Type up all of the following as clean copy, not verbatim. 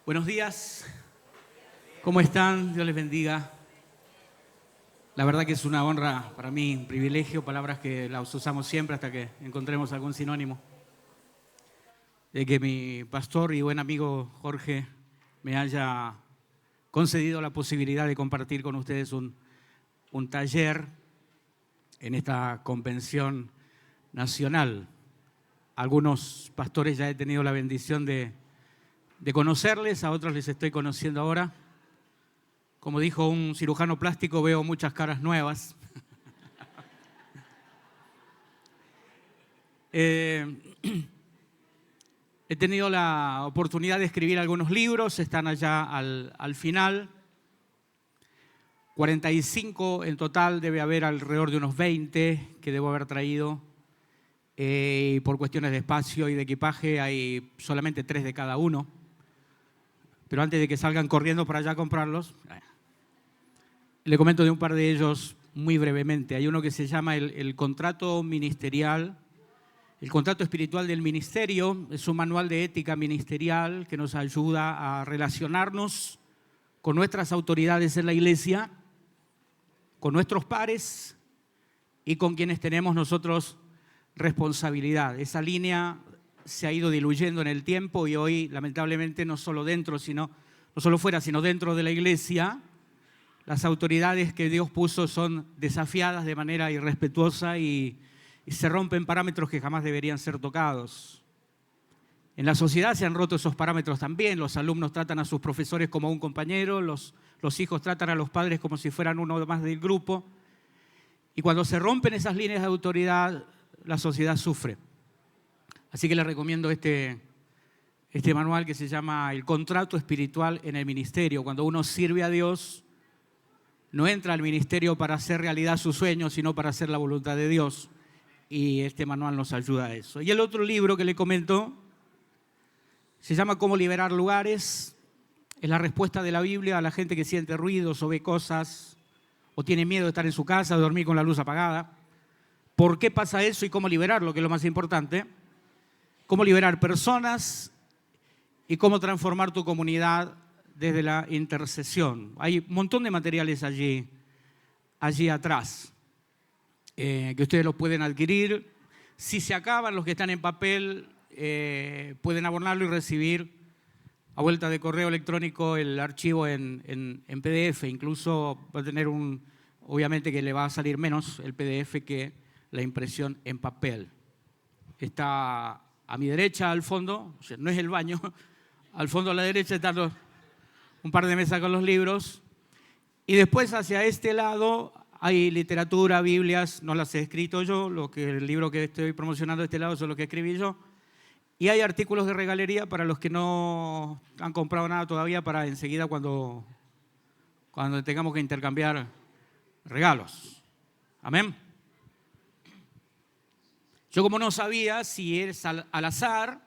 Buenos días, ¿cómo están? Dios les bendiga. La verdad que es una honra para mí, un privilegio, palabras que las usamos siempre hasta que encontremos algún sinónimo. De que mi pastor y buen amigo Jorge me haya concedido la posibilidad de compartir con ustedes un taller en esta convención nacional. Algunos pastores ya he tenido la bendición de conocerles, a otros les estoy conociendo ahora. Como dijo un cirujano plástico, veo muchas caras nuevas. He tenido la oportunidad de escribir algunos libros, están allá al final. 45 en total, debe haber alrededor de unos 20 que debo haber traído. Por cuestiones de espacio y de equipaje hay solamente 3 de cada uno. Pero antes de que salgan corriendo para allá a comprarlos, le comento de un par de ellos muy brevemente. Hay uno que se llama el contrato ministerial, el contrato espiritual del ministerio. Es un manual de ética ministerial que nos ayuda a relacionarnos con nuestras autoridades en la iglesia, con nuestros pares y con quienes tenemos nosotros responsabilidad. Esa línea se ha ido diluyendo en el tiempo y hoy, lamentablemente, no solo fuera, sino dentro de la iglesia, las autoridades que Dios puso son desafiadas de manera irrespetuosa y se rompen parámetros que jamás deberían ser tocados. En la sociedad se han roto esos parámetros también. Los alumnos tratan a sus profesores como a un compañero, los hijos tratan a los padres como si fueran uno más del grupo. Y cuando se rompen esas líneas de autoridad, la sociedad sufre. Así que les recomiendo este manual que se llama El contrato espiritual en el ministerio. Cuando uno sirve a Dios, no entra al ministerio para hacer realidad sus sueños, sino para hacer la voluntad de Dios. Y este manual nos ayuda a eso. Y el otro libro que le comento se llama Cómo liberar lugares. Es la respuesta de la Biblia a la gente que siente ruidos o ve cosas o tiene miedo de estar en su casa, de dormir con la luz apagada. ¿Por qué pasa eso y cómo liberarlo? Que es lo más importante. Cómo liberar personas y cómo transformar tu comunidad desde la intercesión. Hay un montón de materiales allí atrás que ustedes los pueden adquirir. Si se acaban los que están en papel, pueden abonarlo y recibir a vuelta de correo electrónico el archivo en PDF. Incluso va a tener obviamente que le va a salir menos el PDF que la impresión en papel. Está a mi derecha al fondo, o sea, no es el baño, al fondo a la derecha están un par de mesas con los libros. Y después hacia este lado hay literatura, Biblias, no las he escrito yo, el libro que estoy promocionando de este lado son los que escribí yo. Y hay artículos de regalería para los que no han comprado nada todavía, para enseguida cuando tengamos que intercambiar regalos. Amén. Yo, como no sabía si es al azar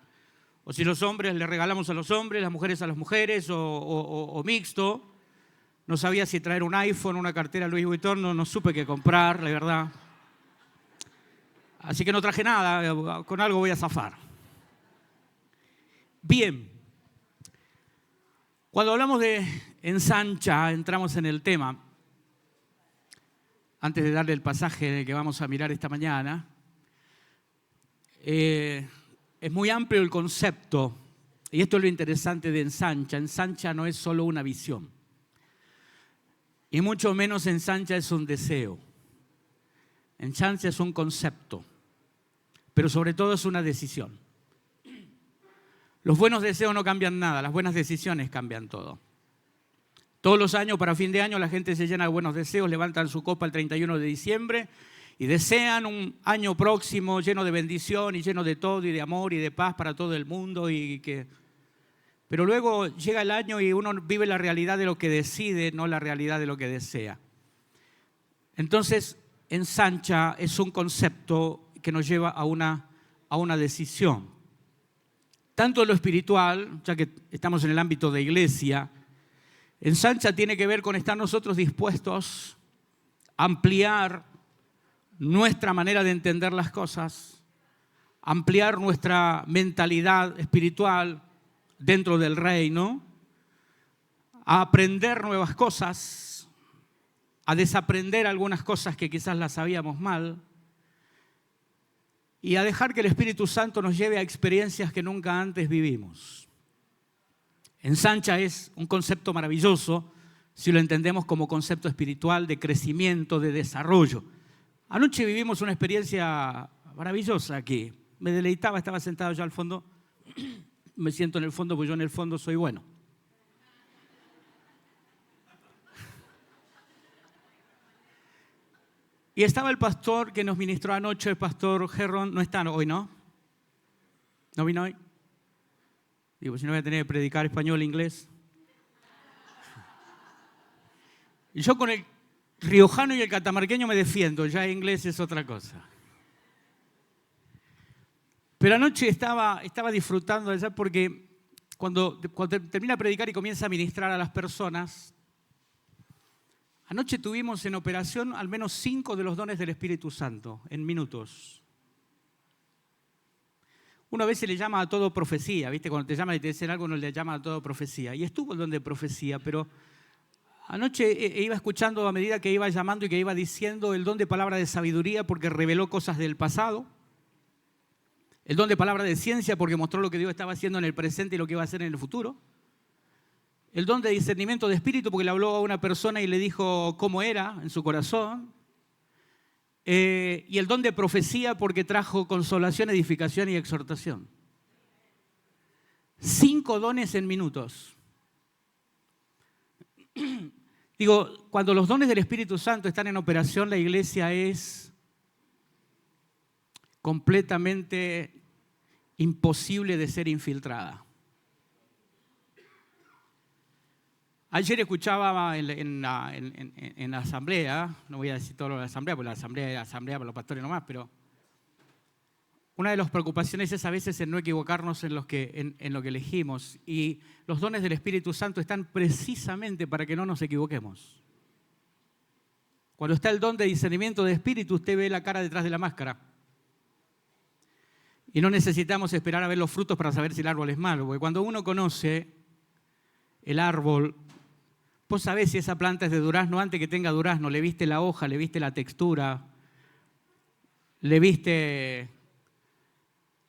o si los hombres le regalamos a los hombres, las mujeres a las mujeres o mixto, no sabía si traer un iPhone, una cartera Louis Vuitton, no supe qué comprar, la verdad. Así que no traje nada, con algo voy a zafar. Bien, cuando hablamos de ensancha, entramos en el tema. Antes de darle el pasaje que vamos a mirar esta mañana, es muy amplio el concepto, y esto es lo interesante de ensancha. Ensancha no es solo una visión, y mucho menos ensancha es un deseo. Ensancha es un concepto, pero sobre todo es una decisión. Los buenos deseos no cambian nada, las buenas decisiones cambian todo. Todos los años, para fin de año, la gente se llena de buenos deseos, levantan su copa el 31 de diciembre y desean un año próximo lleno de bendición y lleno de todo y de amor y de paz para todo el mundo. Pero luego llega el año y uno vive la realidad de lo que decide, no la realidad de lo que desea. Entonces, ensancha es un concepto que nos lleva a una decisión. Tanto en lo espiritual, ya que estamos en el ámbito de iglesia, ensancha tiene que ver con estar nosotros dispuestos a ampliar nuestra manera de entender las cosas, ampliar nuestra mentalidad espiritual dentro del reino a aprender nuevas cosas, a desaprender algunas cosas que quizás las sabíamos mal y a dejar que el Espíritu Santo nos lleve a experiencias que nunca antes vivimos. Ensancha es un concepto maravilloso si lo entendemos como concepto espiritual de crecimiento, de desarrollo. Anoche vivimos una experiencia maravillosa aquí. Me deleitaba, estaba sentado yo al fondo. Me siento en el fondo porque yo en el fondo soy bueno. Y estaba el pastor que nos ministró anoche, el pastor Gerron. No está hoy, ¿no? ¿No vino hoy? Digo, si no voy a tener que predicar español e inglés. Y yo con el riojano y el catamarqueño me defiendo, ya inglés es otra cosa. Pero anoche estaba disfrutando de eso porque cuando termina de predicar y comienza a ministrar a las personas, anoche tuvimos en operación al menos 5 de los dones del Espíritu Santo en minutos. Uno a veces le llama a todo profecía, ¿viste? Cuando te llaman y te dicen algo, uno le llama a todo profecía. Y estuvo el don de profecía, pero anoche iba escuchando a medida que iba llamando y que iba diciendo el don de palabra de sabiduría porque reveló cosas del pasado. El don de palabra de ciencia porque mostró lo que Dios estaba haciendo en el presente y lo que iba a hacer en el futuro. El don de discernimiento de espíritu porque le habló a una persona y le dijo cómo era en su corazón. Y el don de profecía porque trajo consolación, edificación y exhortación. 5 dones en minutos. Digo, cuando los dones del Espíritu Santo están en operación, la iglesia es completamente imposible de ser infiltrada. Ayer escuchaba en la asamblea, no voy a decir todo lo de la asamblea, porque la asamblea es asamblea para los pastores nomás, pero una de las preocupaciones es a veces en no equivocarnos en lo que elegimos. Y los dones del Espíritu Santo están precisamente para que no nos equivoquemos. Cuando está el don de discernimiento de espíritu, usted ve la cara detrás de la máscara. Y no necesitamos esperar a ver los frutos para saber si el árbol es malo, porque cuando uno conoce el árbol, vos sabés si esa planta es de durazno antes que tenga durazno, le viste la hoja, le viste la textura, le viste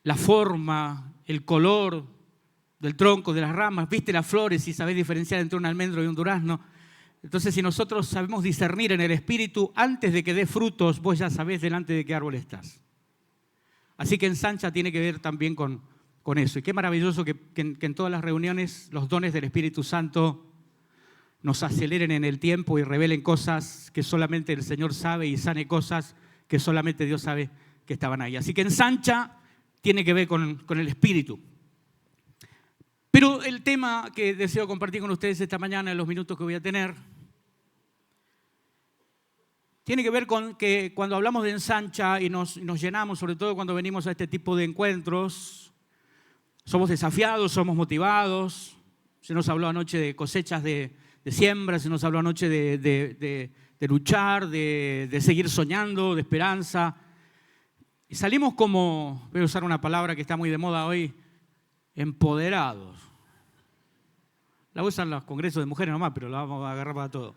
la forma, el color del tronco, de las ramas, viste las flores y sabés diferenciar entre un almendro y un durazno. Entonces, si nosotros sabemos discernir en el espíritu, antes de que dé frutos, vos ya sabés delante de qué árbol estás. Así que Ensancha tiene que ver también con eso. Y qué maravilloso que en todas las reuniones los dones del Espíritu Santo nos aceleren en el tiempo y revelen cosas que solamente el Señor sabe y sane cosas que solamente Dios sabe que estaban ahí. Así que Ensancha tiene que ver con el Espíritu. Pero el tema que deseo compartir con ustedes esta mañana en los minutos que voy a tener tiene que ver con que cuando hablamos de Ensancha y nos llenamos, sobre todo cuando venimos a este tipo de encuentros, somos desafiados, somos motivados. Se nos habló anoche de cosechas de siembra, se nos habló anoche de luchar, de seguir soñando, de esperanza. Y salimos como, voy a usar una palabra que está muy de moda hoy, empoderados. La usan los congresos de mujeres nomás, pero la vamos a agarrar para todo.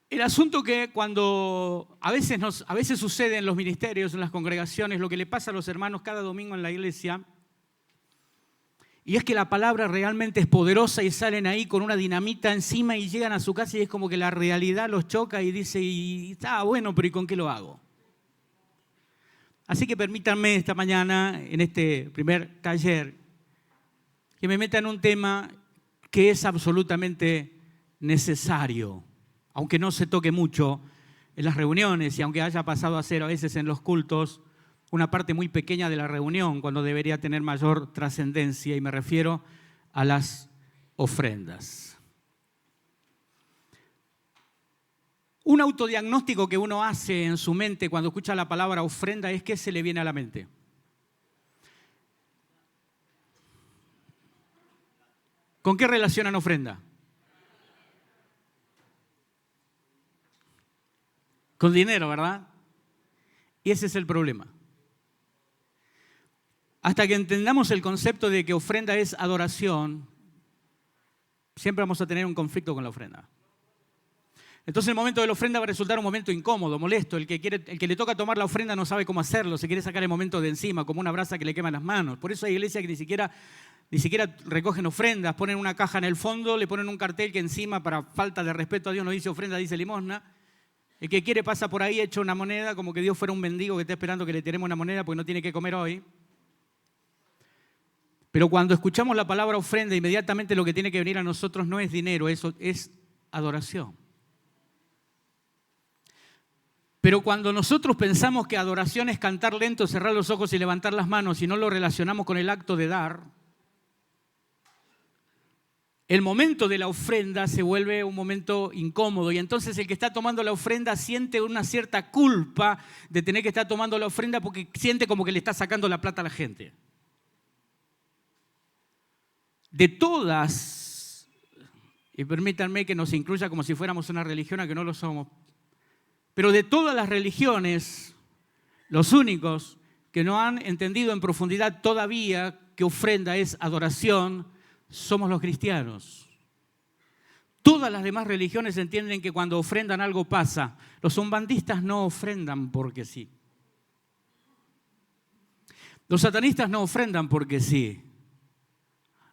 El asunto que cuando a veces sucede en los ministerios, en las congregaciones, lo que le pasa a los hermanos cada domingo en la iglesia, y es que la palabra realmente es poderosa y salen ahí con una dinamita encima y llegan a su casa y es como que la realidad los choca y dice, y está bueno, pero ¿y con qué lo hago? Así que permítanme esta mañana, en este primer taller, que me meta en un tema que es absolutamente necesario, aunque no se toque mucho en las reuniones y aunque haya pasado a ser a veces en los cultos una parte muy pequeña de la reunión cuando debería tener mayor trascendencia, y me refiero a las ofrendas. Un autodiagnóstico que uno hace en su mente cuando escucha la palabra ofrenda es ¿qué se le viene a la mente? ¿Con qué relacionan ofrenda? Con dinero, ¿verdad? Y ese es el problema. Hasta que entendamos el concepto de que ofrenda es adoración, siempre vamos a tener un conflicto con la ofrenda. Entonces el momento de la ofrenda va a resultar un momento incómodo, molesto. El que le toca tomar la ofrenda no sabe cómo hacerlo, se quiere sacar el momento de encima, como una brasa que le quema las manos. Por eso hay iglesias que ni siquiera recogen ofrendas, ponen una caja en el fondo, le ponen un cartel que encima, para falta de respeto a Dios, no dice ofrenda, dice limosna. El que quiere pasa por ahí, echa una moneda, como que Dios fuera un mendigo que está esperando que le tiremos una moneda porque no tiene que comer hoy. Pero cuando escuchamos la palabra ofrenda, inmediatamente lo que tiene que venir a nosotros no es dinero, eso es adoración. Pero cuando nosotros pensamos que adoración es cantar lento, cerrar los ojos y levantar las manos y no lo relacionamos con el acto de dar, el momento de la ofrenda se vuelve un momento incómodo y entonces el que está tomando la ofrenda siente una cierta culpa de tener que estar tomando la ofrenda porque siente como que le está sacando la plata a la gente. De todas, y permítanme que nos incluya como si fuéramos una religión, a que no lo somos, pero de todas las religiones, los únicos que no han entendido en profundidad todavía que ofrenda es adoración, somos los cristianos. Todas las demás religiones entienden que cuando ofrendan algo pasa. Los umbandistas no ofrendan porque sí. Los satanistas no ofrendan porque sí.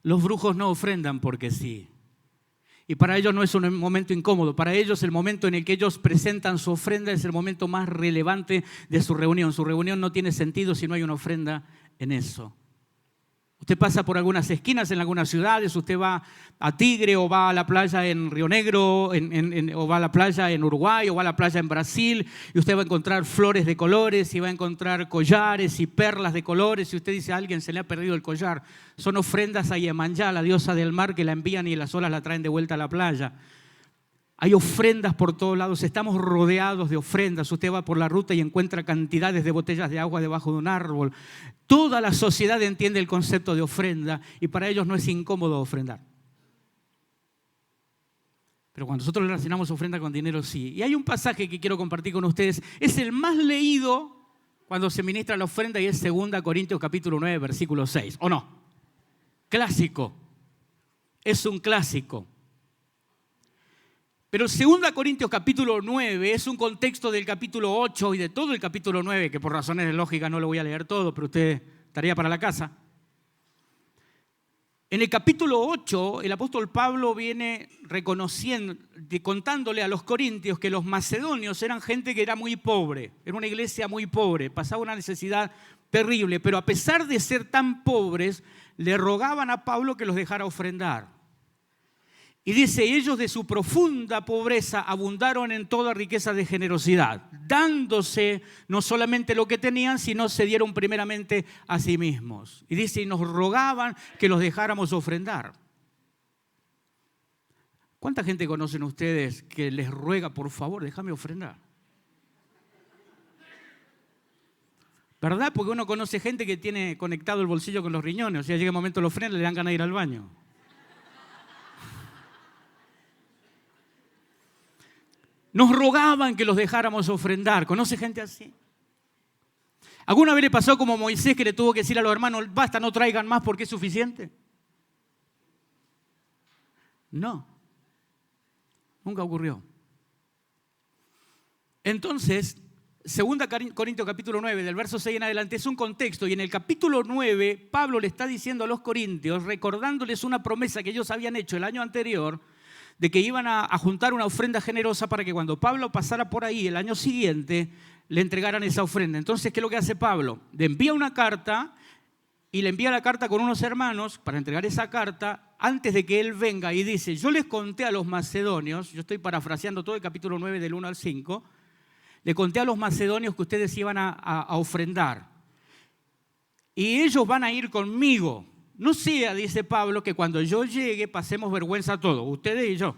Los brujos no ofrendan porque sí. Y para ellos no es un momento incómodo. Para ellos el momento en el que ellos presentan su ofrenda es el momento más relevante de su reunión. Su reunión no tiene sentido si no hay una ofrenda en eso. Usted pasa por algunas esquinas en algunas ciudades, usted va a Tigre o va a la playa en Río Negro, o va a la playa en Uruguay o va a la playa en Brasil y usted va a encontrar flores de colores y va a encontrar collares y perlas de colores y usted dice a alguien se le ha perdido el collar. Son ofrendas a Iemanjá, la diosa del mar, que la envían y las olas la traen de vuelta a la playa. Hay ofrendas por todos lados, estamos rodeados de ofrendas. Usted va por la ruta y encuentra cantidades de botellas de agua debajo de un árbol. Toda la sociedad entiende el concepto de ofrenda y para ellos no es incómodo ofrendar. Pero cuando nosotros relacionamos ofrenda con dinero, sí. Y hay un pasaje que quiero compartir con ustedes. Es el más leído cuando se ministra la ofrenda y es 2 Corintios capítulo 9, versículo 6. ¿O no? Clásico. Es un clásico. Pero 2 Corintios capítulo 9 es un contexto del capítulo 8 y de todo el capítulo 9, que por razones de lógica no lo voy a leer todo, pero usted tarea para la casa. En el capítulo 8, el apóstol Pablo viene contándole a los corintios que los macedonios eran gente que era muy pobre, era una iglesia muy pobre, pasaba una necesidad terrible, pero a pesar de ser tan pobres, le rogaban a Pablo que los dejara ofrendar. Y dice, ellos de su profunda pobreza abundaron en toda riqueza de generosidad, dándose no solamente lo que tenían, sino se dieron primeramente a sí mismos. Y dice, y nos rogaban que los dejáramos ofrendar. ¿Cuánta gente conocen ustedes que les ruega, por favor, déjame ofrendar? ¿Verdad? Porque uno conoce gente que tiene conectado el bolsillo con los riñones, o sea, llega el momento de la ofrenda y le dan ganas de ir al baño. Nos rogaban que los dejáramos ofrendar. ¿Conoce gente así? ¿Alguna vez le pasó como Moisés que le tuvo que decir a los hermanos, basta, no traigan más porque es suficiente? No. Nunca ocurrió. Entonces, 2 Corintios capítulo 9, del verso 6 en adelante, es un contexto. Y en el capítulo 9, Pablo le está diciendo a los corintios, recordándoles una promesa que ellos habían hecho el año anterior, de que iban a juntar una ofrenda generosa para que cuando Pablo pasara por ahí el año siguiente, le entregaran esa ofrenda. Entonces, ¿qué es lo que hace Pablo? Le envía una carta y le envía la carta con unos hermanos para entregar esa carta antes de que él venga y dice, yo les conté a los macedonios, yo estoy parafraseando todo el capítulo 9 del 1 al 5, le conté a los macedonios que ustedes iban a ofrendar y ellos van a ir conmigo. No sea, dice Pablo, que cuando yo llegue pasemos vergüenza todos, ustedes y yo.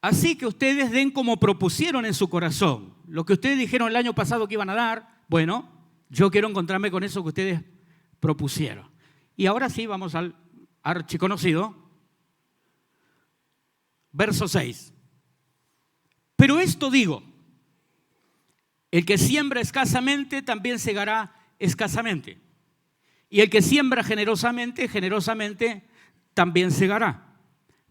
Así que ustedes den como propusieron en su corazón. Lo que ustedes dijeron el año pasado que iban a dar, bueno, yo quiero encontrarme con eso que ustedes propusieron. Y ahora sí vamos al archiconocido, verso 6. Pero esto digo, el que siembra escasamente también segará escasamente. Y el que siembra generosamente, generosamente también segará.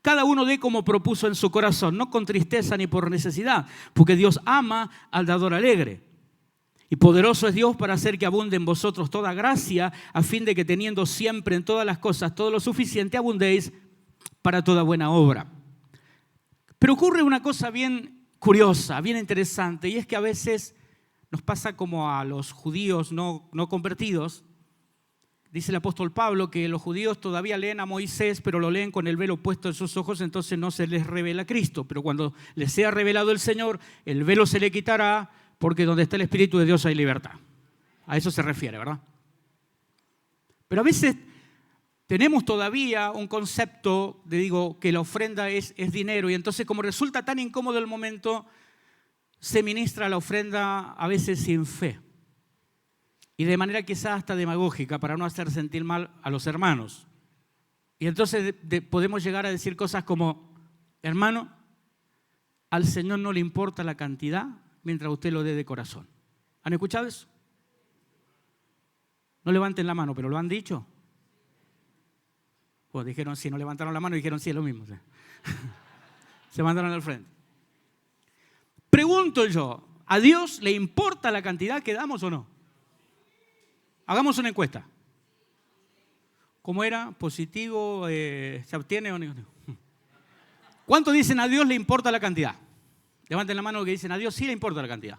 Cada uno dé como propuso en su corazón, no con tristeza ni por necesidad, porque Dios ama al dador alegre. Y poderoso es Dios para hacer que abunde en vosotros toda gracia, a fin de que teniendo siempre en todas las cosas todo lo suficiente, abundéis para toda buena obra. Pero ocurre una cosa bien curiosa, bien interesante, y es que a veces nos pasa como a los judíos no convertidos. Dice el apóstol Pablo que los judíos todavía leen a Moisés, pero lo leen con el velo puesto en sus ojos, entonces no se les revela Cristo. Pero cuando les sea revelado el Señor, el velo se le quitará, porque donde está el Espíritu de Dios hay libertad. A eso se refiere, ¿verdad? Pero a veces tenemos todavía un concepto de, que la ofrenda es dinero, y entonces como resulta tan incómodo el momento, se ministra la ofrenda a veces sin fe. Y de manera quizás hasta demagógica, para no hacer sentir mal a los hermanos. Y entonces podemos llegar a decir cosas como, hermano, al Señor no le importa la cantidad mientras usted lo dé de corazón. ¿Han escuchado eso? No levanten la mano, pero ¿lo han dicho? Pues dijeron sí, no levantaron la mano y dijeron sí, es lo mismo. ¿Sí? Se mandaron al frente. Pregunto yo, ¿a Dios le importa la cantidad que damos o no? Hagamos una encuesta. ¿Cómo era? ¿Positivo? ¿Se abstiene o no? ¿Cuántos dicen a Dios le importa la cantidad? Levanten la mano los que dicen a Dios sí le importa la cantidad.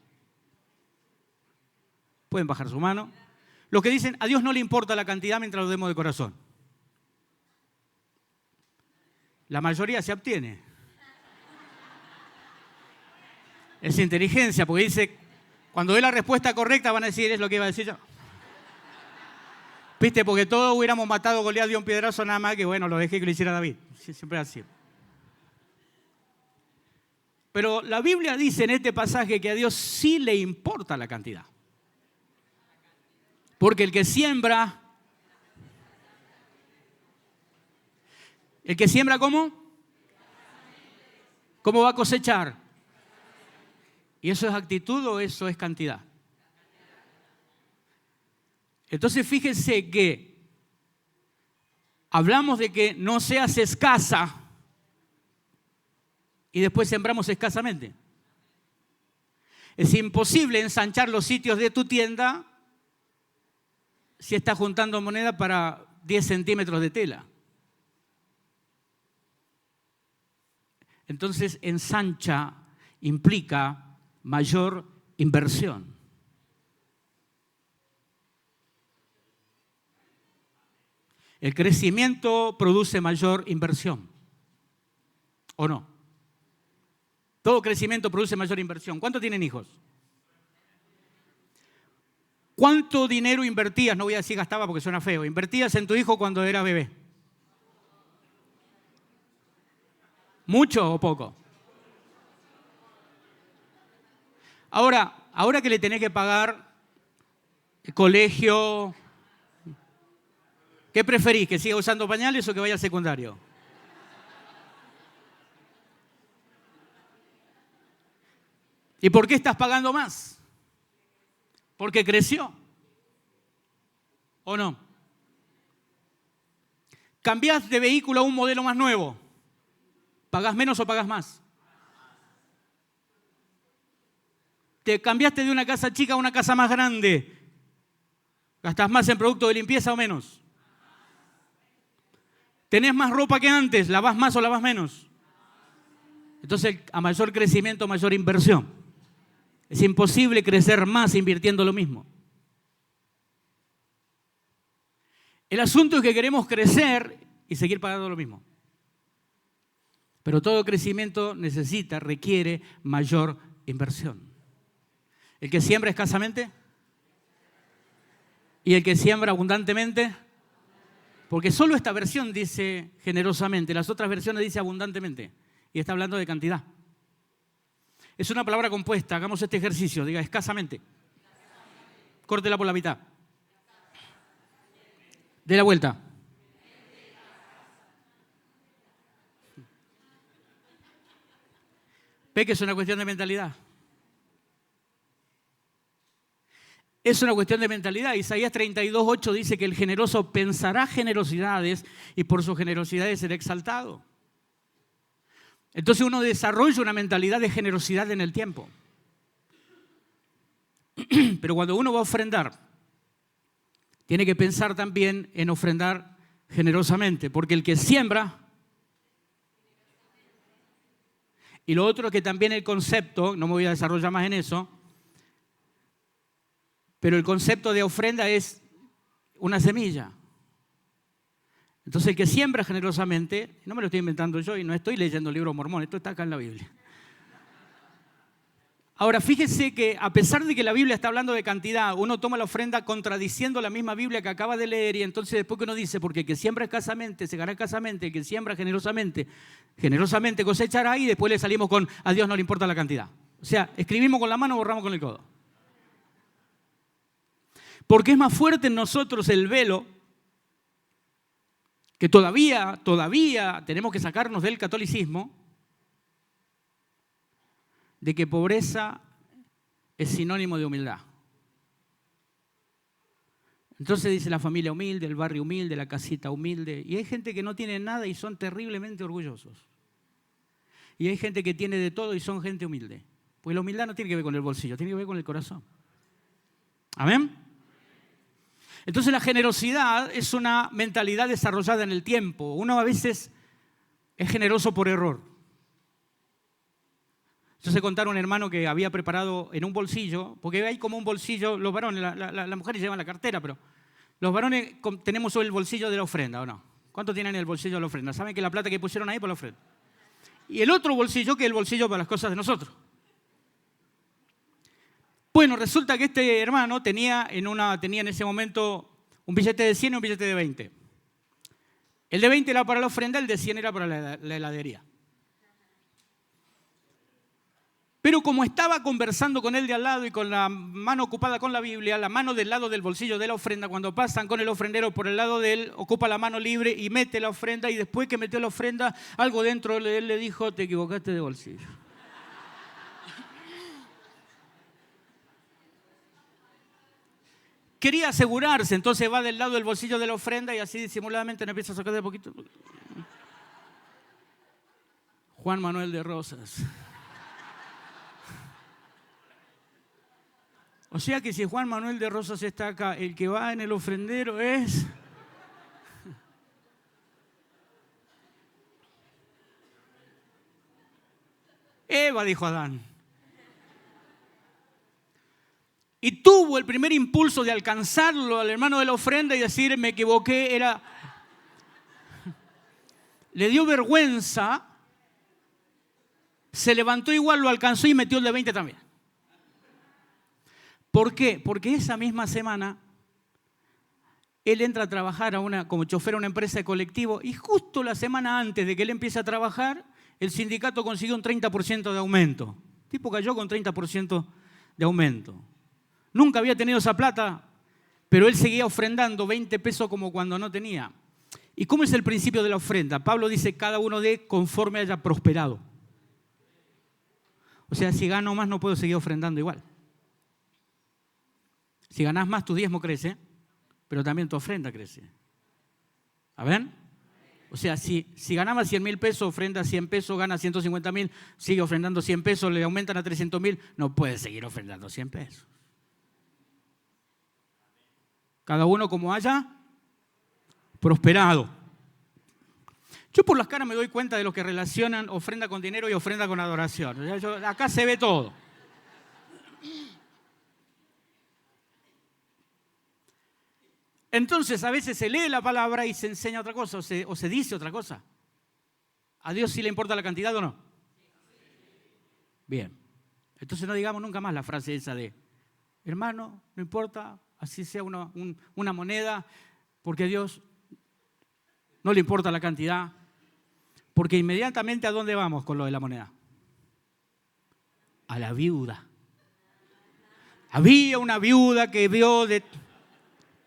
Pueden bajar su mano. Los que dicen a Dios no le importa la cantidad mientras lo demos de corazón. La mayoría se abstiene. Es inteligencia, porque dice, cuando dé la respuesta correcta van a decir, es lo que iba a decir yo. ¿Viste? Porque todos hubiéramos matado a Goliat de un piedrazo nada más que, bueno, lo dejé que lo hiciera David. Siempre así. Pero la Biblia dice en este pasaje que a Dios sí le importa la cantidad. Porque el que siembra, ¿cómo? ¿Cómo va a cosechar? ¿Y eso es actitud o eso es cantidad? Entonces fíjense que hablamos de que no seas escasa y después sembramos escasamente. Es imposible ensanchar los sitios de tu tienda si estás juntando moneda para 10 centímetros de tela. Entonces ensancha implica mayor inversión. El crecimiento produce mayor inversión, ¿o no? Todo crecimiento produce mayor inversión. ¿Cuántos tienen hijos? ¿Cuánto dinero invertías? No voy a decir gastaba porque suena feo. ¿Invertías en tu hijo cuando era bebé? ¿Mucho o poco? Ahora que le tenés que pagar el colegio, ¿qué preferís? ¿Que siga usando pañales o que vaya al secundario? ¿Y por qué estás pagando más? Porque creció. ¿O no? ¿Cambiás de vehículo a un modelo más nuevo? ¿Pagás menos o pagás más? ¿Te cambiaste de una casa chica a una casa más grande? ¿Gastás más en productos de limpieza o menos? ¿Tenés más ropa que antes? ¿Lavás más o lavás menos? Entonces, a mayor crecimiento, mayor inversión. Es imposible crecer más invirtiendo lo mismo. El asunto es que queremos crecer y seguir pagando lo mismo. Pero todo crecimiento requiere mayor inversión. El que siembra escasamente y el que siembra abundantemente, porque solo esta versión dice generosamente, las otras versiones dice abundantemente y está hablando de cantidad. Es una palabra compuesta, hagamos este ejercicio, diga escasamente. Córtela por la mitad. Dé la vuelta. Ve que es una cuestión de mentalidad. Es una cuestión de mentalidad. Isaías 32:8 dice que el generoso pensará generosidades y por sus generosidades será exaltado. Entonces uno desarrolla una mentalidad de generosidad en el tiempo. Pero cuando uno va a ofrendar, tiene que pensar también en ofrendar generosamente, porque el que siembra, y lo otro que también el concepto, no me voy a desarrollar más en eso, pero el concepto de ofrenda es una semilla. Entonces el que siembra generosamente, no me lo estoy inventando yo y no estoy leyendo el libro Mormón, esto está acá en la Biblia. Ahora, fíjese que a pesar de que la Biblia está hablando de cantidad, uno toma la ofrenda contradiciendo la misma Biblia que acaba de leer y entonces después que uno dice, porque el que siembra escasamente, segará escasamente, el que siembra generosamente, generosamente cosechará y después le salimos con, a Dios no le importa la cantidad. O sea, escribimos con la mano, borramos con el codo. Porque es más fuerte en nosotros el velo que todavía tenemos que sacarnos del catolicismo, de que pobreza es sinónimo de humildad. Entonces dice la familia humilde, el barrio humilde, la casita humilde. Y hay gente que no tiene nada y son terriblemente orgullosos. Y hay gente que tiene de todo y son gente humilde. Pues la humildad no tiene que ver con el bolsillo, tiene que ver con el corazón. ¿Amén? Entonces la generosidad es una mentalidad desarrollada en el tiempo. Uno a veces es generoso por error. Yo sé contar a un hermano que había preparado en un bolsillo, porque hay como un bolsillo, los varones, las mujeres llevan la cartera, pero los varones tenemos el bolsillo de la ofrenda, ¿o no? ¿Cuánto tienen en el bolsillo de la ofrenda? ¿Saben que la plata que pusieron ahí por la ofrenda? Y el otro bolsillo que es el bolsillo para las cosas de nosotros. Bueno, resulta que este hermano tenía en ese momento un billete de 100 y un billete de 20. El de 20 era para la ofrenda, el de 100 era para la heladería. Pero como estaba conversando con él de al lado y con la mano ocupada con la Biblia, la mano del lado del bolsillo de la ofrenda, cuando pasan con el ofrendero por el lado de él, ocupa la mano libre y mete la ofrenda, y después que metió la ofrenda, algo dentro de él le dijo, te equivocaste de bolsillo. Quería asegurarse, entonces va del lado del bolsillo de la ofrenda y así disimuladamente le empieza a sacar de poquito. Juan Manuel de Rosas. O sea que si Juan Manuel de Rosas está acá, el que va en el ofrendero es... Eva, dijo Adán. Y tuvo el primer impulso de alcanzarlo al hermano de la ofrenda y decir, me equivoqué, Le dio vergüenza, se levantó igual, lo alcanzó y metió el de 20 también. ¿Por qué? Porque esa misma semana él entra a trabajar como chofer a una empresa de colectivo y justo la semana antes de que él empiece a trabajar, el sindicato consiguió un 30% de aumento. El tipo cayó con 30% de aumento. Nunca había tenido esa plata, pero él seguía ofrendando 20 pesos como cuando no tenía. ¿Y cómo es el principio de la ofrenda? Pablo dice, cada uno dé conforme haya prosperado. O sea, si gano más no puedo seguir ofrendando igual. Si ganás más, tu diezmo crece, pero también tu ofrenda crece. ¿A ver? O sea, si ganabas 100.000 pesos, ofrenda 100 pesos, gana 150.000, sigue ofrendando 100 pesos, le aumentan a 300.000, no puedes seguir ofrendando 100 pesos. Cada uno como haya prosperado. Yo por las caras me doy cuenta de los que relacionan ofrenda con dinero y ofrenda con adoración. Acá se ve todo. Entonces, a veces se lee la palabra y se enseña otra cosa o se dice otra cosa. ¿A Dios sí le importa la cantidad o no? Bien. Entonces no digamos nunca más la frase esa de, hermano, no importa, así sea una moneda, porque a Dios no le importa la cantidad. Porque inmediatamente ¿a dónde vamos con lo de la moneda? A la viuda. Había una viuda que dio de...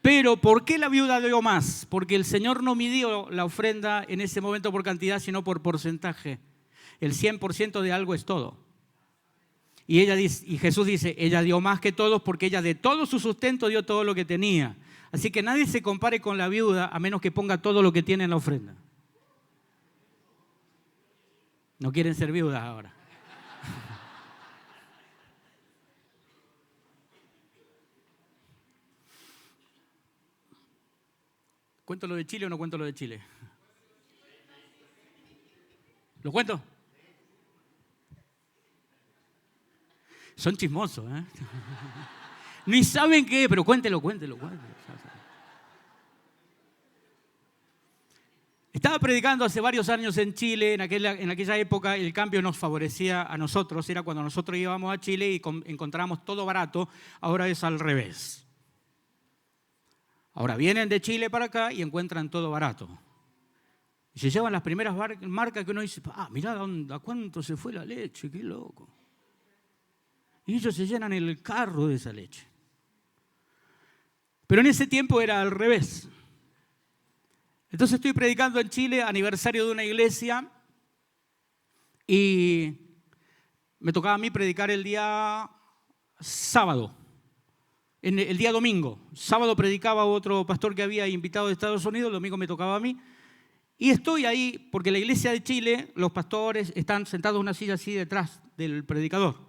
Pero ¿por qué la viuda dio más? Porque el Señor no midió la ofrenda en ese momento por cantidad, sino por porcentaje. El 100% de algo es todo. Y Jesús dice, ella dio más que todos porque ella de todo su sustento dio todo lo que tenía. Así que nadie se compare con la viuda a menos que ponga todo lo que tiene en la ofrenda. No quieren ser viudas ahora. ¿Cuento lo de Chile o no cuento lo de Chile? ¿Lo cuento? Son chismosos, ¿eh? Ni saben qué, pero cuéntelo. Estaba predicando hace varios años en Chile, en aquella época el cambio nos favorecía a nosotros, era cuando nosotros íbamos a Chile y encontrábamos todo barato, ahora es al revés. Ahora vienen de Chile para acá y encuentran todo barato. Y se llevan las primeras marcas que uno dice, mirá a cuánto se fue la leche, qué loco. Y ellos se llenan el carro de esa leche. Pero en ese tiempo era al revés. Entonces estoy predicando en Chile, aniversario de una iglesia, y me tocaba a mí predicar el día sábado, el día domingo. Sábado predicaba otro pastor que había invitado de Estados Unidos, el domingo me tocaba a mí. Y estoy ahí porque la iglesia de Chile, los pastores están sentados en una silla así detrás del predicador.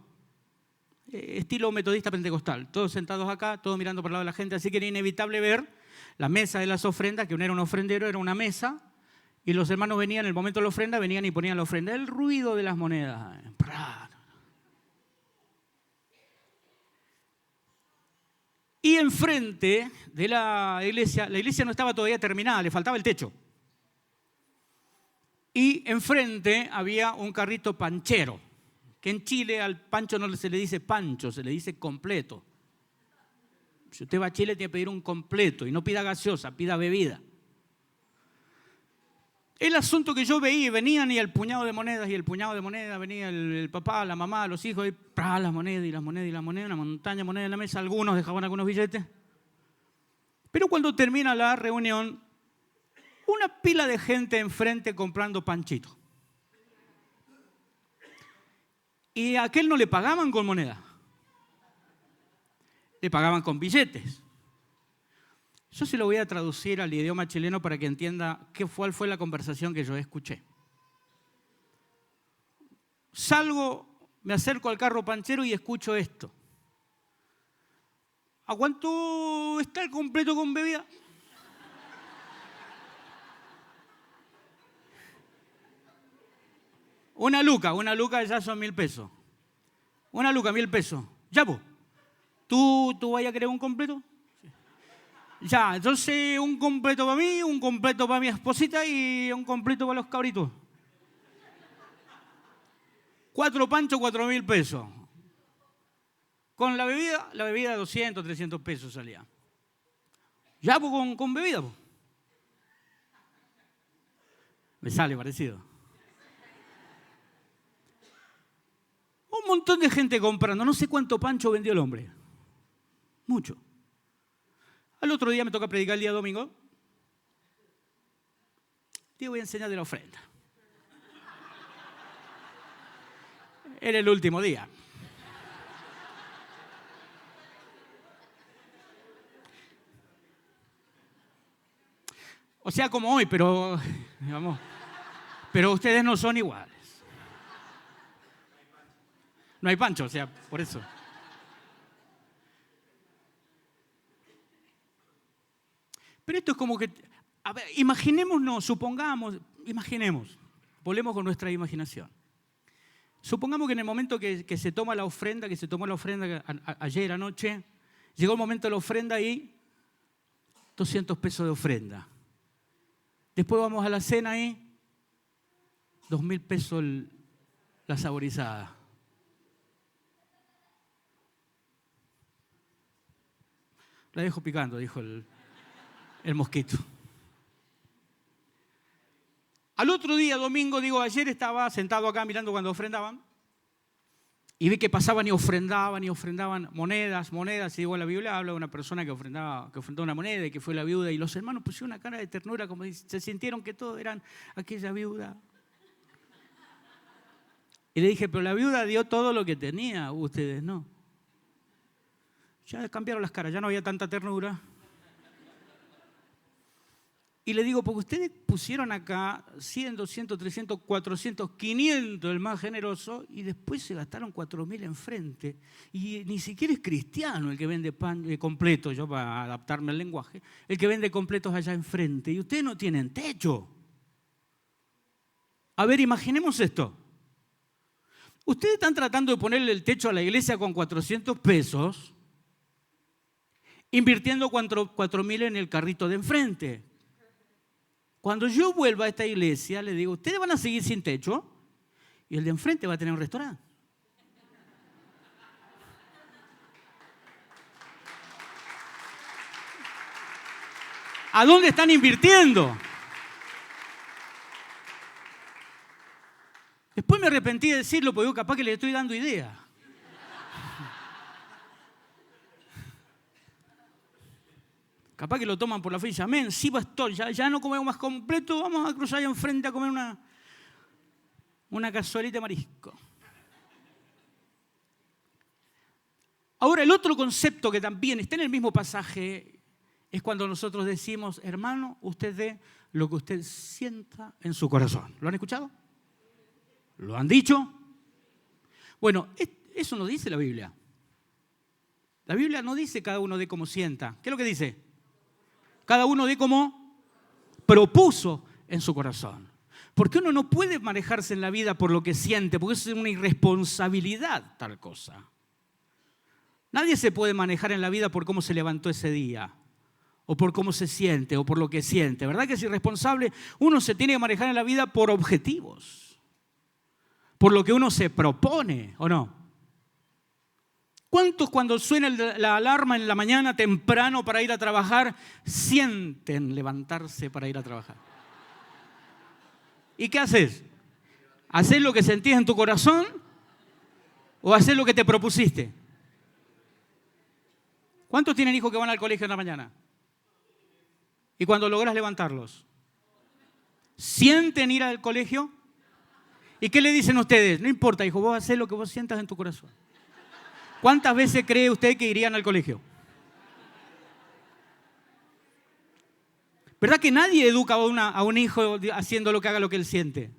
Estilo metodista pentecostal, todos sentados acá, todos mirando por el lado de la gente, así que era inevitable ver la mesa de las ofrendas, que no era un ofrendero, era una mesa, y los hermanos venían, en el momento de la ofrenda, venían y ponían la ofrenda. El ruido de las monedas. Y enfrente de la iglesia no estaba todavía terminada, le faltaba el techo. Y enfrente había un carrito panchero, que en Chile al pancho no se le dice pancho, se le dice completo. Si usted va a Chile tiene que pedir un completo y no pida gaseosa, pida bebida. El asunto que yo veía, venían y el puñado de monedas, venía el papá, la mamá, los hijos, y las monedas, una montaña de monedas en la mesa, algunos dejaban algunos billetes. Pero cuando termina la reunión, una pila de gente enfrente comprando panchito. Y a aquel no le pagaban con moneda, le pagaban con billetes. Yo se lo voy a traducir al idioma chileno para que entienda cuál fue la conversación que yo escuché. Salgo, me acerco al carro panchero y escucho esto. ¿A cuánto está el completo con bebida? Una luca ya son 1.000 pesos. Una luca, 1.000 pesos. Ya, pues. ¿Tú vayas a querer un completo? Ya, entonces un completo para mí, un completo para mi esposita y un completo para los cabritos. 4 panchos, 4.000 pesos. Con la bebida 200, 300 pesos salía. Ya, pues con bebida, pues. Me sale parecido. Un montón de gente comprando. No sé cuánto pancho vendió el hombre. Mucho. Al otro día me toca predicar el día domingo. Te voy a enseñar de la ofrenda. Era el último día. O sea, como hoy, pero ustedes no son iguales. No hay pancho, o sea, por eso. Pero esto es como que, a ver, imaginemos, volvemos con nuestra imaginación. Supongamos que en el momento que se tomó la ofrenda ayer anoche, llegó el momento de la ofrenda y 200 pesos de ofrenda. Después vamos a la cena y 2.000 pesos la saborizada. La dejo picando, dijo el mosquito. Al otro día, domingo, ayer estaba sentado acá mirando cuando ofrendaban y vi que pasaban y ofrendaban monedas. Y digo, en la Biblia habla de una persona que ofrendó una moneda y que fue la viuda. Y los hermanos pusieron una cara de ternura, como se sintieron que todos eran aquella viuda. Y le dije, pero la viuda dio todo lo que tenía, ustedes no. Ya cambiaron las caras, ya no había tanta ternura. Y le digo, porque ustedes pusieron acá 100, 200, 300, 400, 500, el más generoso, y después se gastaron 4.000 enfrente. Y ni siquiera es cristiano el que vende pan completo, yo para adaptarme al lenguaje, el que vende completos allá enfrente. Y ustedes no tienen techo. A ver, imaginemos esto. Ustedes están tratando de ponerle el techo a la iglesia con 400 pesos, invirtiendo 4.000 en el carrito de enfrente. Cuando yo vuelva a esta iglesia, le digo, ustedes van a seguir sin techo y el de enfrente va a tener un restaurante. ¿A dónde están invirtiendo? Después me arrepentí de decirlo, porque digo, capaz que le estoy dando idea. Capaz que lo toman por la fe y dicen, amén, sí, pastor, ya no comemos más completo, vamos a cruzar allá enfrente a comer una cazuelita de marisco. Ahora, el otro concepto que también está en el mismo pasaje es cuando nosotros decimos, hermano, usted dé lo que usted sienta en su corazón. ¿Lo han escuchado? ¿Lo han dicho? Bueno, eso no dice la Biblia. La Biblia no dice cada uno dé como sienta. ¿Qué es lo que dice? Cada uno dé como propuso en su corazón. Porque uno no puede manejarse en la vida por lo que siente, porque eso es una irresponsabilidad tal cosa. Nadie se puede manejar en la vida por cómo se levantó ese día, o por cómo se siente, o por lo que siente. ¿Verdad que es irresponsable? Uno se tiene que manejar en la vida por objetivos, por lo que uno se propone, ¿o no? ¿Cuántos cuando suena la alarma en la mañana temprano para ir a trabajar sienten levantarse para ir a trabajar? ¿Y qué haces? ¿Haces lo que sentís en tu corazón o haces lo que te propusiste? ¿Cuántos tienen hijos que van al colegio en la mañana? Y cuando logras levantarlos, ¿sienten ir al colegio? ¿Y qué le dicen ustedes? No importa, hijo, vos hacés lo que vos sientas en tu corazón. ¿Cuántas veces cree usted que irían al colegio? ¿Verdad que nadie educa a un hijo haciendo lo que haga lo que él siente?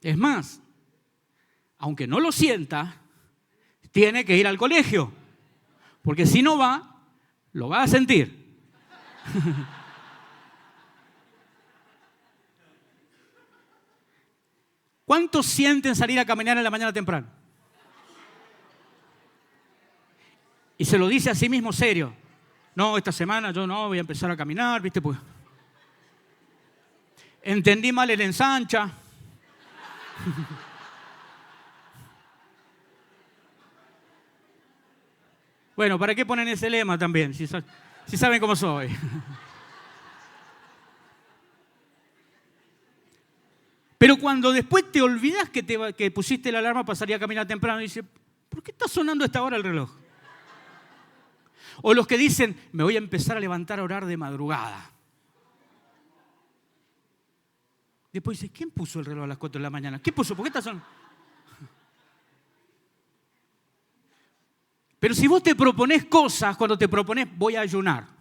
Es más, aunque no lo sienta, tiene que ir al colegio. Porque si no va, lo va a sentir. ¿Cuántos sienten salir a caminar en la mañana temprano? Y se lo dice a sí mismo serio. No, esta semana yo no voy a empezar a caminar, ¿viste? Pues entendí mal el ensancha. Bueno, ¿para qué ponen ese lema también? Si saben cómo soy. Pero cuando después te olvidas que pusiste la alarma para salir a caminar temprano, y dices, ¿por qué está sonando a esta hora el reloj? O los que dicen, me voy a empezar a levantar a orar de madrugada. Después dices, ¿quién puso el reloj a las 4 de la mañana? ¿Qué puso? ¿Por qué está sonando? Pero si vos te propones cosas, cuando te propones, voy a ayunar.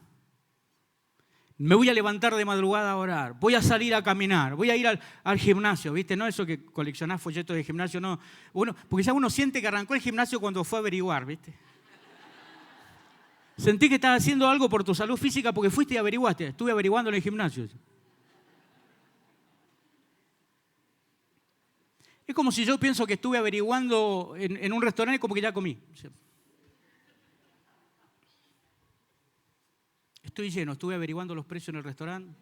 Me voy a levantar de madrugada a orar, voy a salir a caminar, voy a ir al gimnasio, ¿viste? No eso que coleccionás folletos de gimnasio, no. Porque ya uno siente que arrancó el gimnasio cuando fue a averiguar, ¿viste? Sentí que estás haciendo algo por tu salud física porque fuiste y averiguaste. Estuve averiguando en el gimnasio. Es como si yo pienso que estuve averiguando en un restaurante como que ya comí. Estoy lleno, estuve averiguando los precios en el restaurante.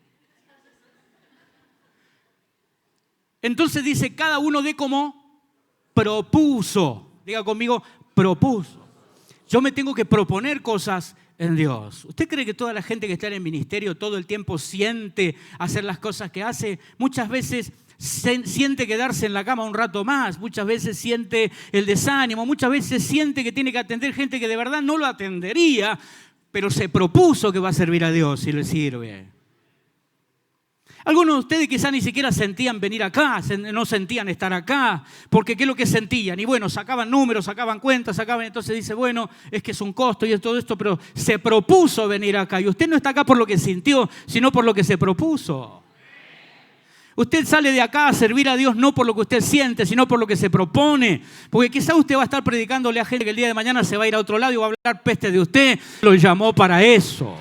Entonces dice, cada uno dé como propuso. Diga conmigo, propuso. Yo me tengo que proponer cosas en Dios. ¿Usted cree que toda la gente que está en el ministerio todo el tiempo siente hacer las cosas que hace? Muchas veces siente quedarse en la cama un rato más, muchas veces siente el desánimo, muchas veces siente que tiene que atender gente que de verdad no lo atendería, pero se propuso que va a servir a Dios y le sirve. Algunos de ustedes quizás ni siquiera sentían venir acá, no sentían estar acá, porque ¿qué es lo que sentían? Y bueno, sacaban números, sacaban cuentas, entonces dice, bueno, es que es un costo y todo esto, pero se propuso venir acá. Y usted no está acá por lo que sintió, sino por lo que se propuso. Usted sale de acá a servir a Dios no por lo que usted siente, sino por lo que se propone. Porque quizás usted va a estar predicándole a gente que el día de mañana se va a ir a otro lado y va a hablar peste de usted. Lo llamó para eso.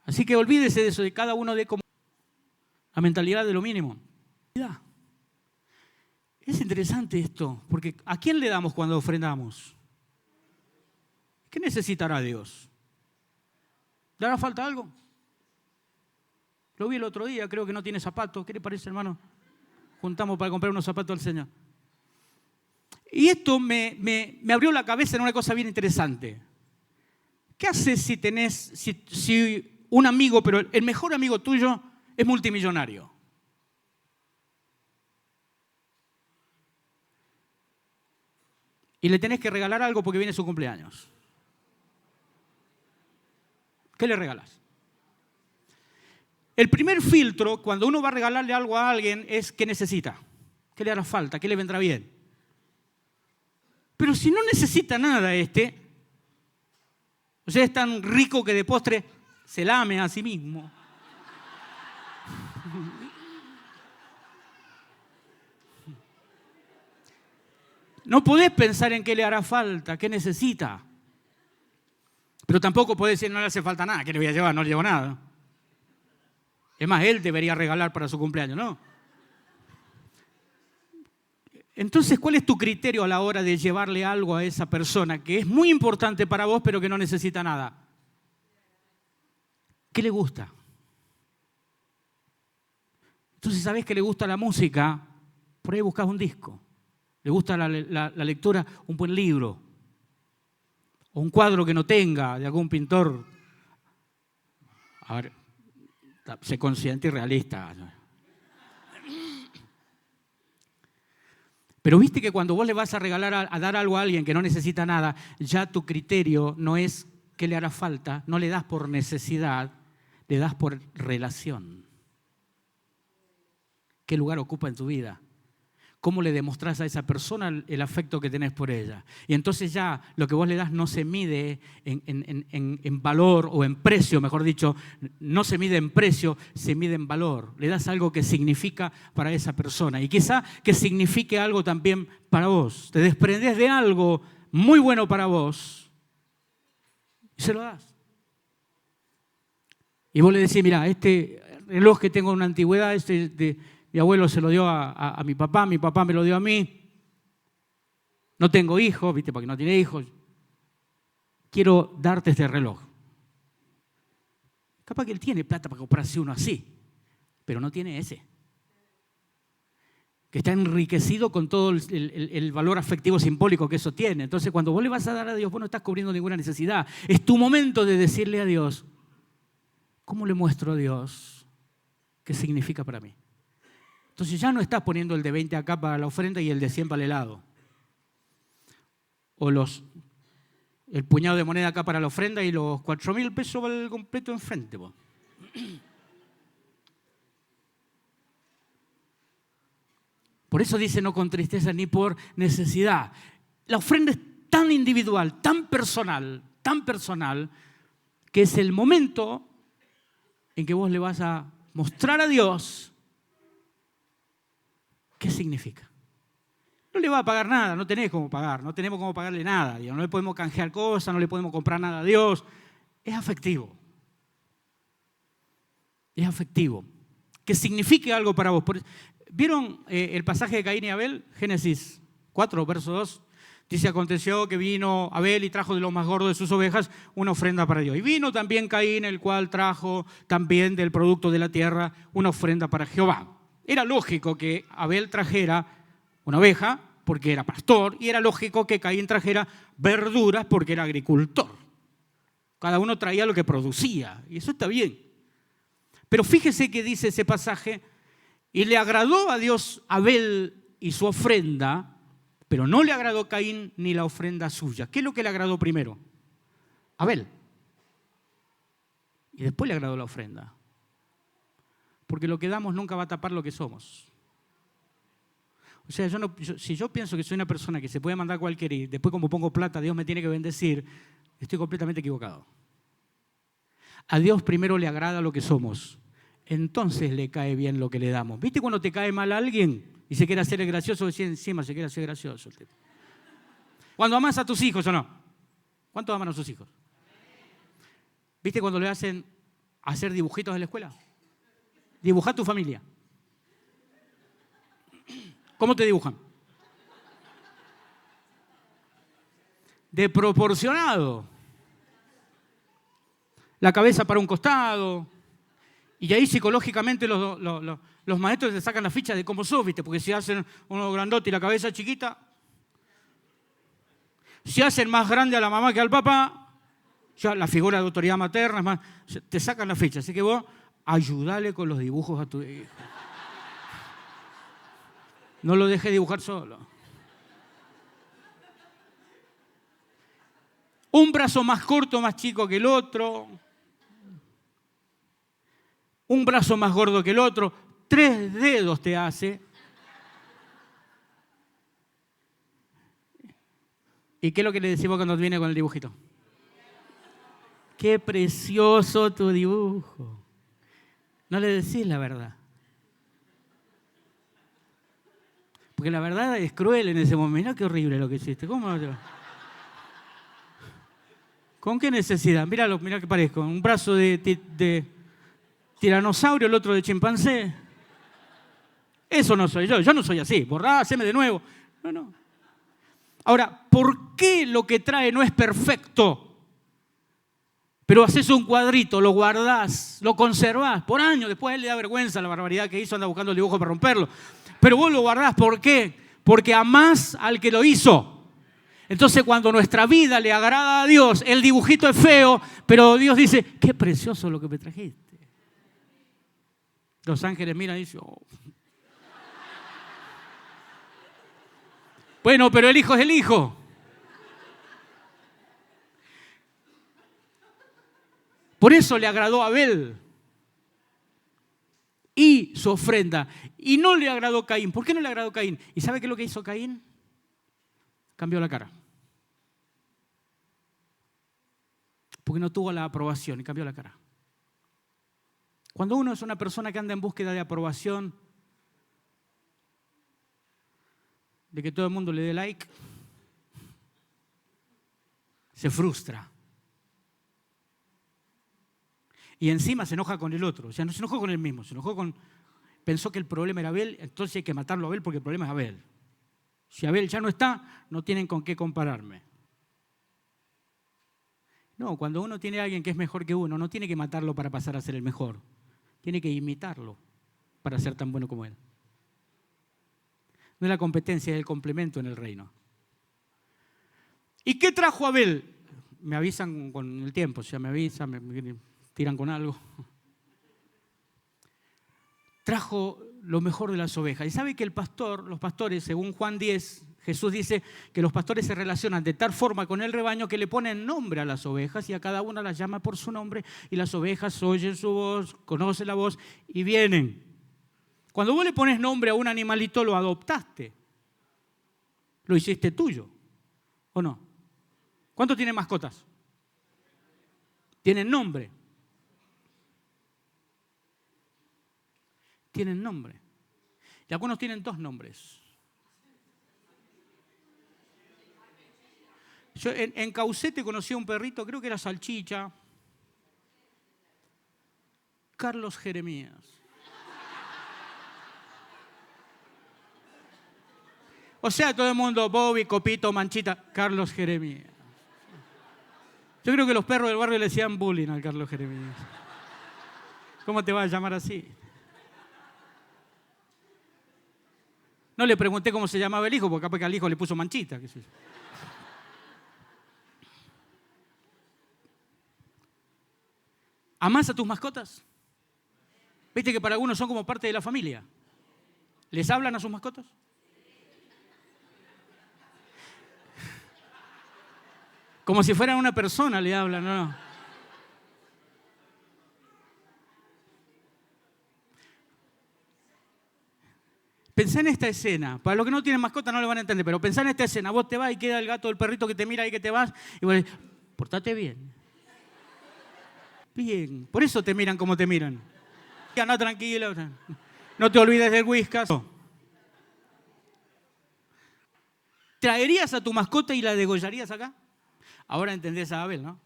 Así que olvídese de eso, de cada uno de como la mentalidad de lo mínimo. Es interesante esto, porque ¿a quién le damos cuando ofrendamos? ¿Qué necesitará Dios? ¿Le hará falta algo? Lo vi el otro día, creo que no tiene zapatos. ¿Qué le parece, hermano? Juntamos para comprar unos zapatos al Señor. Y esto me abrió la cabeza en una cosa bien interesante. ¿Qué haces si tenés, si un amigo, pero el mejor amigo tuyo es multimillonario? Y le tenés que regalar algo porque viene su cumpleaños. ¿Qué le regalas? El primer filtro, cuando uno va a regalarle algo a alguien, es ¿qué necesita? ¿Qué le hará falta? ¿Qué le vendrá bien? Pero si no necesita nada o sea, es tan rico que de postre se lame a sí mismo. No podés pensar en qué le hará falta, qué necesita. Pero tampoco podés decir no le hace falta nada, ¿qué le voy a llevar? No le llevo nada. Es más, él debería regalar para su cumpleaños, ¿no? Entonces, ¿cuál es tu criterio a la hora de llevarle algo a esa persona que es muy importante para vos, pero que no necesita nada? ¿Qué le gusta? Entonces, ¿sabés que le gusta la música? Por ahí buscás un disco. Le gusta la lectura, un buen libro. O un cuadro que no tenga de algún pintor. A ver, sé consciente y realista. Pero viste que cuando vos le vas a regalar, a dar algo a alguien que no necesita nada, ya tu criterio no es qué le hará falta, no le das por necesidad, le das por relación. ¿Qué lugar ocupa en tu vida? ¿Cómo le demostrás a esa persona el afecto que tenés por ella? Y entonces ya lo que vos le das no se mide en valor o en precio, mejor dicho, no se mide en precio, se mide en valor. Le das algo que significa para esa persona y quizá que signifique algo también para vos. Te desprendés de algo muy bueno para vos y se lo das. Y vos le decís, mira, este reloj que tengo en una antigüedad, mi abuelo se lo dio a mi papá me lo dio a mí. No tengo hijos, ¿viste? Porque no tiene hijos. Quiero darte este reloj. Capaz que él tiene plata para comprarse uno así, pero no tiene ese. Que está enriquecido con todo el valor afectivo simbólico que eso tiene. Entonces, cuando vos le vas a dar a Dios, vos no estás cubriendo ninguna necesidad. Es tu momento de decirle a Dios, ¿cómo le muestro a Dios qué significa para mí? Entonces ya no estás poniendo el de 20 acá para la ofrenda y el de 100 para el helado. O el puñado de moneda acá para la ofrenda y los 4.000 pesos para el completo enfrente. Por eso dice no con tristeza ni por necesidad. La ofrenda es tan individual, tan personal, tan personal, que es el momento en que vos le vas a mostrar a Dios qué significa. No le va a pagar nada, no tenés cómo pagar, no tenemos cómo pagarle nada, no le podemos canjear cosas, no le podemos comprar nada a Dios. Es afectivo. Es afectivo. Que signifique algo para vos. ¿Vieron el pasaje de Caín y Abel? Génesis 4, verso 2. Dice, aconteció que vino Abel y trajo de lo más gordo de sus ovejas una ofrenda para Dios. Y vino también Caín, el cual trajo también del producto de la tierra una ofrenda para Jehová. Era lógico que Abel trajera una oveja porque era pastor y era lógico que Caín trajera verduras porque era agricultor. Cada uno traía lo que producía y eso está bien. Pero fíjese que dice ese pasaje, y le agradó a Dios Abel y su ofrenda, pero no le agradó Caín ni la ofrenda suya. ¿Qué es lo que le agradó primero? Abel. Y después le agradó la ofrenda. Porque lo que damos nunca va a tapar lo que somos. O sea, si yo pienso que soy una persona que se puede mandar cualquiera y después como pongo plata, Dios me tiene que bendecir, estoy completamente equivocado. A Dios primero le agrada lo que somos. Entonces le cae bien lo que le damos. ¿Viste cuando te cae mal a alguien y se quiere hacer el gracioso? Decía encima se quiere hacer gracioso. Cuando amas a tus hijos o no. ¿Cuántos aman a sus hijos? ¿Viste cuando le hacen hacer dibujitos en la escuela? Dibujar tu familia. ¿Cómo te dibujan? Desproporcionado. La cabeza para un costado. Y ahí psicológicamente los maestros te sacan la ficha de cómo sos, ¿viste? Porque si hacen uno grandote y la cabeza chiquita, si hacen más grande a la mamá que al papá, ya la figura de autoridad materna, es más, te sacan la ficha. Así que vos ayudale con los dibujos a tu hijo. No lo dejes dibujar solo. Un brazo más corto, más chico que el otro. Un brazo más gordo que el otro. 3 dedos te hace. ¿Y qué es lo que le decimos cuando viene con el dibujito? Qué precioso tu dibujo. No le decís la verdad. Porque la verdad es cruel en ese momento. Mirá qué horrible lo que hiciste. ¿Cómo? ¿Con qué necesidad? Míralo, mirá que parezco. Un brazo de tiranosaurio, el otro de chimpancé. Eso no soy yo. Yo no soy así. Borrá, haceme de nuevo. No. Ahora, ¿por qué lo que trae no es perfecto? Pero haces un cuadrito, lo guardás, lo conservás por años. Después a él le da vergüenza la barbaridad que hizo, anda buscando el dibujo para romperlo. Pero vos lo guardás, ¿por qué? Porque amás al que lo hizo. Entonces cuando nuestra vida le agrada a Dios, el dibujito es feo, pero Dios dice, qué precioso lo que me trajiste. Los ángeles miran y dicen, oh. Bueno, pero el hijo es el hijo. Por eso le agradó a Abel y su ofrenda. Y no le agradó a Caín. ¿Por qué no le agradó a Caín? ¿Y sabe qué es lo que hizo Caín? Cambió la cara. Porque no tuvo la aprobación y cambió la cara. Cuando uno es una persona que anda en búsqueda de aprobación, de que todo el mundo le dé like, se frustra. Y encima se enoja con el otro. O sea, no se enojó con él mismo, pensó que el problema era Abel, entonces hay que matarlo a Abel porque el problema es Abel. Si Abel ya no está, no tienen con qué compararme. No, cuando uno tiene a alguien que es mejor que uno, no tiene que matarlo para pasar a ser el mejor. Tiene que imitarlo para ser tan bueno como él. No es la competencia, es el complemento en el reino. ¿Y qué trajo Abel? Me avisan con el tiempo, o sea, me avisan, me tiran con algo. Trajo lo mejor de las ovejas. Y sabe que los pastores, según Juan 10, Jesús dice que los pastores se relacionan de tal forma con el rebaño que le ponen nombre a las ovejas y a cada una las llama por su nombre y las ovejas oyen su voz, conocen la voz y vienen. Cuando vos le pones nombre a un animalito, lo adoptaste. Lo hiciste tuyo, ¿o no? ¿Cuántos tienen mascotas? Tienen nombre. Tienen nombre. Y algunos tienen 2 nombres. Yo en Caucete conocí a un perrito, creo que era Salchicha. Carlos Jeremías. O sea, todo el mundo, Bobby, Copito, Manchita, Carlos Jeremías. Yo creo que los perros del barrio le hacían bullying al Carlos Jeremías. ¿Cómo te vas a llamar así? No le pregunté cómo se llamaba el hijo, porque capaz que al hijo le puso Manchita. ¿Qué sé yo? ¿Amás a tus mascotas? ¿Viste que para algunos son como parte de la familia? ¿Les hablan a sus mascotas? Como si fueran una persona le hablan, ¿no? Pensá en esta escena. Para los que no tienen mascota no lo van a entender, pero pensá en esta escena. Vos te vas y queda el gato, el perrito que te mira ahí que te vas y vos decís, portate bien. Bien. Por eso te miran como te miran. Anda tranquilo. No te olvides del Whiskas. ¿Traerías a tu mascota y la degollarías acá? Ahora entendés a Abel, ¿no?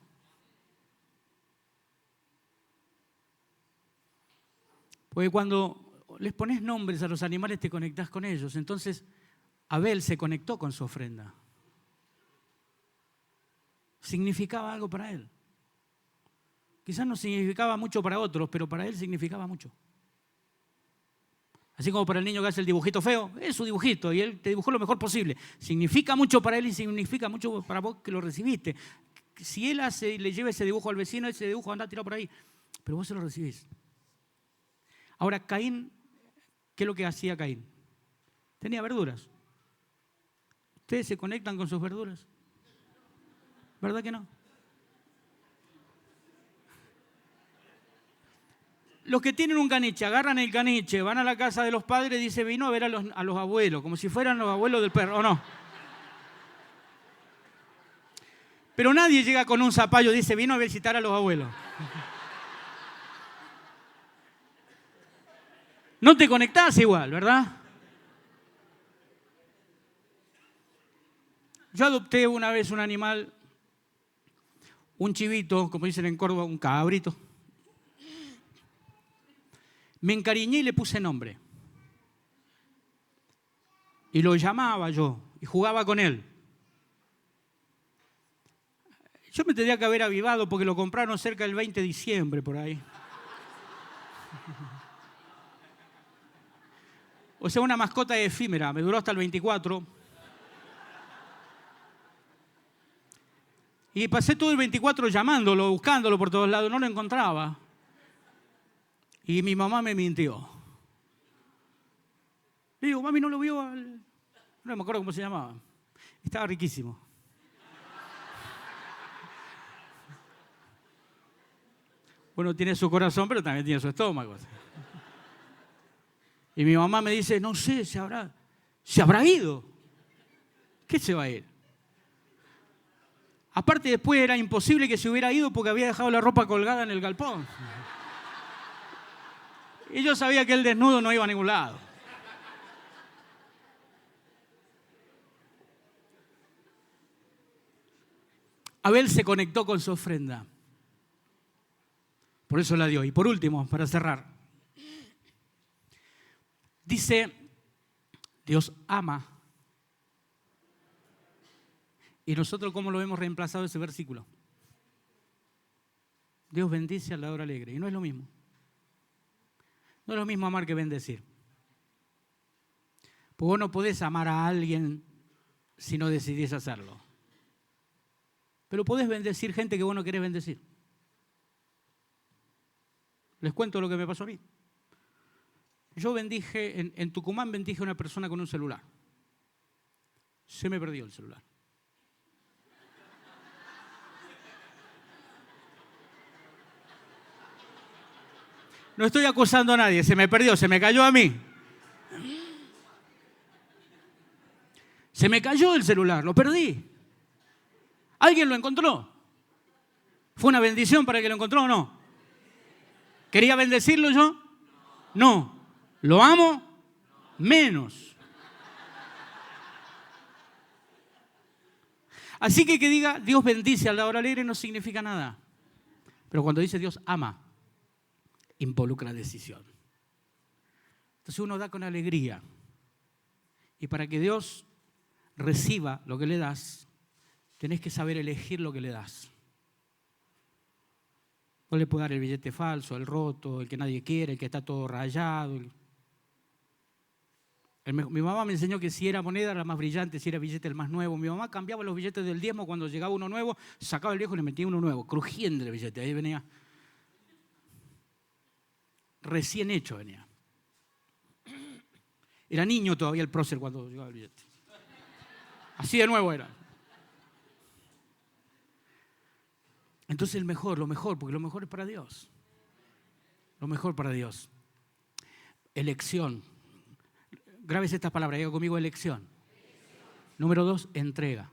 Porque cuando les pones nombres a los animales te conectás con ellos. Entonces, Abel se conectó con su ofrenda. Significaba algo para él. Quizás no significaba mucho para otros, pero para él significaba mucho. Así como para el niño que hace el dibujito feo, es su dibujito y él te dibujó lo mejor posible. Significa mucho para él y significa mucho para vos que lo recibiste. Si él hace y le lleva ese dibujo al vecino, ese dibujo anda tirado por ahí. Pero vos se lo recibís. Ahora, Caín, ¿qué es lo que hacía Caín? Tenía verduras. ¿Ustedes se conectan con sus verduras? ¿Verdad que no? Los que tienen un caniche, agarran el caniche, van a la casa de los padres y dicen, vino a ver a los abuelos, como si fueran los abuelos del perro, ¿o no? Pero nadie llega con un zapallo y dice, vino a visitar a los abuelos. No te conectás igual, ¿verdad? Yo adopté una vez un animal, un chivito, como dicen en Córdoba, un cabrito. Me encariñé y le puse nombre. Y lo llamaba yo y jugaba con él. Yo me tendría que haber avivado porque lo compraron cerca del 20 de diciembre, por ahí. O sea, una mascota efímera. Me duró hasta el 24. Y pasé todo el 24 llamándolo, buscándolo por todos lados. No lo encontraba. Y mi mamá me mintió. Le digo, mami, ¿no lo vio? No me acuerdo cómo se llamaba. Estaba riquísimo. Bueno, tiene su corazón, pero también tiene su estómago. Y mi mamá me dice, no sé, se habrá ido. ¿Qué se va a ir? Aparte, después era imposible que se hubiera ido porque había dejado la ropa colgada en el galpón. Y yo sabía que el desnudo no iba a ningún lado. Abel se conectó con su ofrenda. Por eso la dio. Y por último, para cerrar, dice, Dios ama. ¿Y nosotros cómo lo hemos reemplazado ese versículo? Dios bendice al dador alegre. Y no es lo mismo. No es lo mismo amar que bendecir. Porque vos no podés amar a alguien si no decidís hacerlo. Pero podés bendecir gente que vos no querés bendecir. Les cuento lo que me pasó a mí. Yo bendije, en Tucumán bendije a una persona con un celular. Se me perdió el celular. No estoy acusando a nadie, se me perdió, se me cayó a mí. Se me cayó el celular, lo perdí. ¿Alguien lo encontró? ¿Fue una bendición para el que lo encontró o no? ¿Quería bendecirlo yo? No. ¿Lo amo? Menos. Así que diga Dios bendice a la hora alegre no significa nada. Pero cuando dice Dios ama, involucra decisión. Entonces uno da con alegría. Y para que Dios reciba lo que le das, tenés que saber elegir lo que le das. No le puedo dar el billete falso, el roto, el que nadie quiere, el que está todo rayado. Mi mamá me enseñó que si era moneda era la más brillante, si era billete el más nuevo. Mi mamá cambiaba los billetes del diezmo cuando llegaba uno nuevo, sacaba el viejo y le metía uno nuevo, crujiendo el billete. Ahí venía. Recién hecho venía. Era niño todavía el prócer cuando llegaba el billete. Así de nuevo era. Entonces lo mejor, porque lo mejor es para Dios. Lo mejor para Dios. Elección. Grábese estas palabras, diga conmigo elección. Número 2, entrega.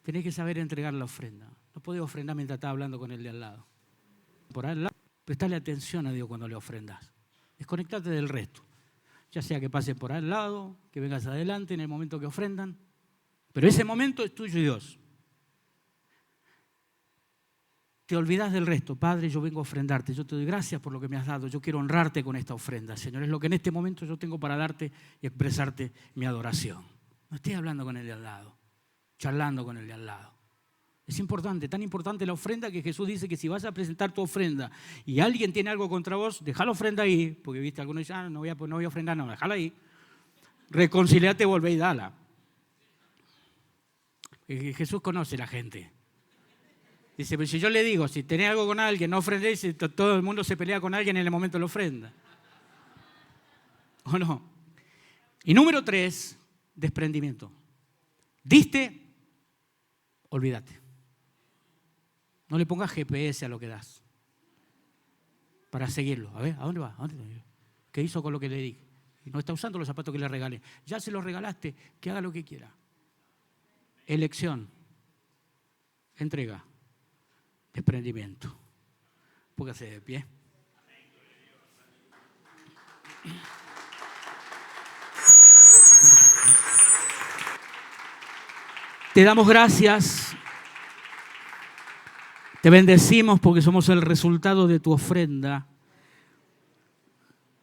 Tenés que saber entregar la ofrenda. No podés ofrendar mientras estás hablando con el de al lado. Por al lado, prestale atención a Dios cuando le ofrendas. Desconectate del resto. Ya sea que pases por al lado, que vengas adelante en el momento que ofrendan. Pero ese momento es tuyo y Dios. Te olvidas del resto. Padre, yo vengo a ofrendarte. Yo te doy gracias por lo que me has dado. Yo quiero honrarte con esta ofrenda, Señor. Es lo que en este momento yo tengo para darte y expresarte mi adoración. No estoy hablando con el de al lado, charlando con el de al lado. Es importante, tan importante la ofrenda que Jesús dice que si vas a presentar tu ofrenda y alguien tiene algo contra vos, deja la ofrenda ahí, porque viste, algunos dicen, no voy a ofrendar, no, déjala ahí. Reconciliate, volvé y dala. Jesús conoce a la gente. Dice, pero si yo le digo, si tenés algo con alguien, no ofrendéis, todo el mundo se pelea con alguien en el momento de la ofrenda. ¿O no? Y número 3, desprendimiento. Diste, olvídate. No le pongas GPS a lo que das. Para seguirlo. A ver, ¿a dónde va? ¿Qué hizo con lo que le di? No está usando los zapatos que le regalé. Ya se los regalaste, que haga lo que quiera. Elección. Entrega. Desprendimiento. Póngase de pie. Te damos gracias. Te bendecimos porque somos el resultado de tu ofrenda,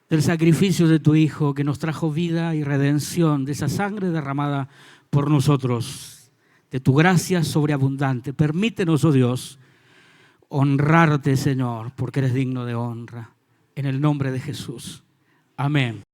del sacrificio de tu Hijo que nos trajo vida y redención, de esa sangre derramada por nosotros, de tu gracia sobreabundante. Permítenos, oh Dios, honrarte, Señor, porque eres digno de honra. En el nombre de Jesús. Amén.